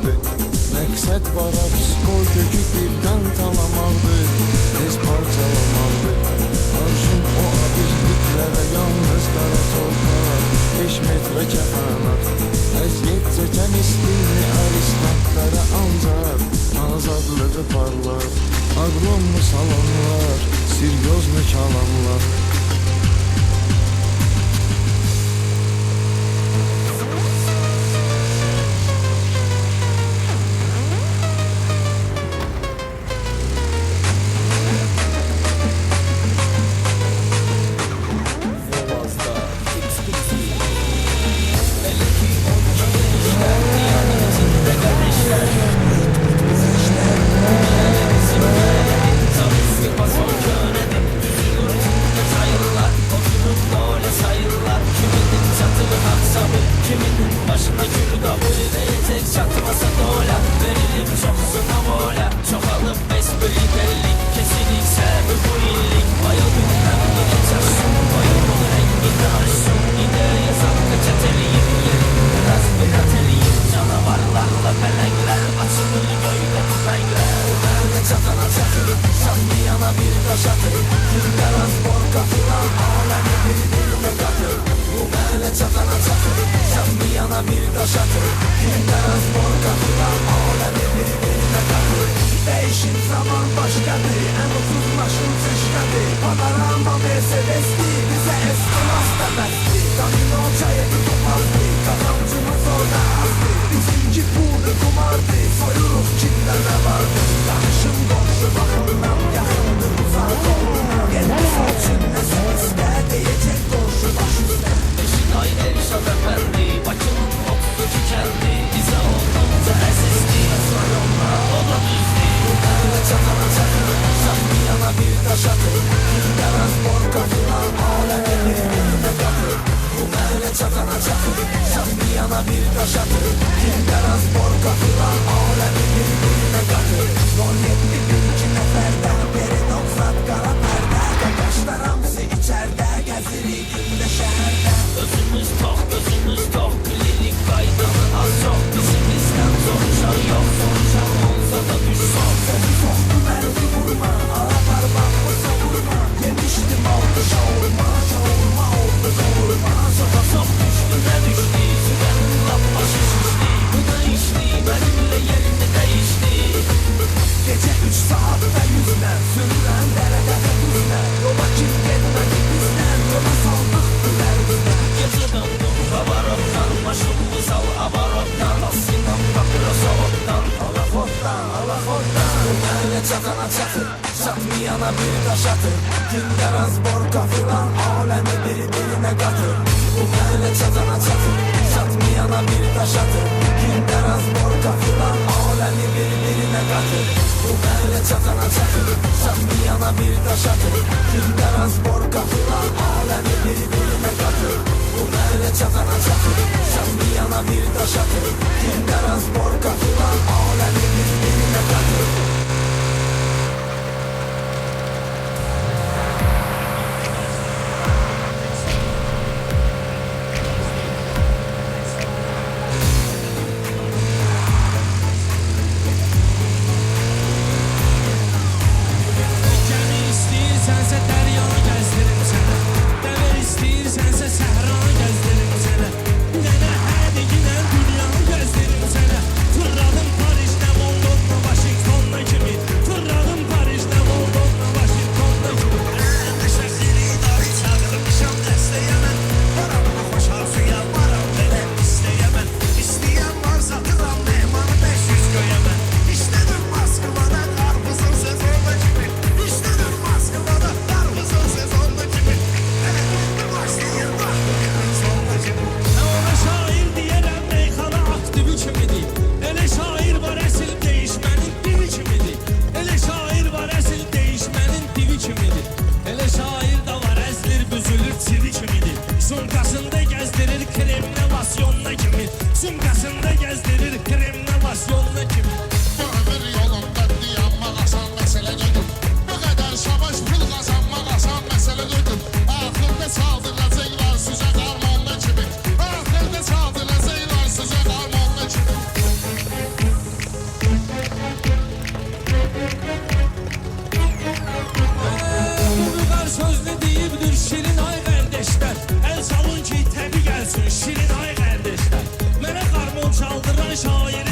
çalamazdı. Məqsəd bara psikol kökü birdən tanamazdı. Tez parçalamazdı. Arzum o abizliklərə yalnız qara torpaq, 5 metrə kəfanat. Əziyyət çəkən istini aristantlara ancaq azadlığı parlar. Ağlımı salanlar, seryoz kalanlar. Değişim zaman başkadır, en uzunlaşın çeşkadır. Panorama Mercedes'ti, bize eskonaz demezdi. Domino çayı tutmazdı, kazancımız orada azdı. Bizimki pulu kumardı, soyuluk kimde ne vardı. Danışım komşu bakımdan, yakındır uzak olundan. Gelmiş olsun esinizde, diyecek komşu baş üstte. Eşin ay Erişat Efendi, Bakı'nın mutlu tükendi. Bize olduğumuza esizdi, soyunma ola düzdü. Böyle çatana çakır, şah bir yana bir taş atır. Yaraz borka filan, alemi birbirine katır. Bu böyle çatana çakır, şah bir yana bir taş atır. Yaraz borka filan, alemi birbirine katır. 17 birinci neferden beri 90 kara perde. Kakaşlar hamsi içeride, geziri günde şehirde. Özümüz tok, lirik kaydanı az çok. Bizimizden soracak yok, soracak olsa da düş son. Seni soktu mermi vurma, ara parmak mı savurma. Yemiştim aldı şavurma, şavurma oldu kavurma. Soka sok düştü ne düştü, sürenin laf başı şişti. Bu da işti, benimle yerini değişti. Gece 3 saatte yüzle, sürülen derede düzle. Yola kim gelmedi bizden, yola saldık güler güne. Gece döndüm kabaroktan, başımı sal abaroktan. Aslından bakıra soğuktan, Alakorttan, alakorttan. böyle çatana çatır, çatmayana bir taş atır. Kinderaz borka filan, alemi birbirine katır. Bu böyle çatana çatır, çatmayana bir taş atır. Kinderaz borka filan, alemi birbirine katır. Bu böyle çatana çatır, çatmayana bir taş atır. Kinderaz borka filan, alemi birbirine katır. Bu böyle çatana çatır, çatmayana bir taş atır. Kinderaz borka filan, alemi birbirine katır. Gəmi istəyirsənsə dəryanı gəzdirim sənə. Dəvə istəyirsənsə səhranı gəzdirim sənə. Nənə hər diginən dünyanı gəzdirim sənə. şair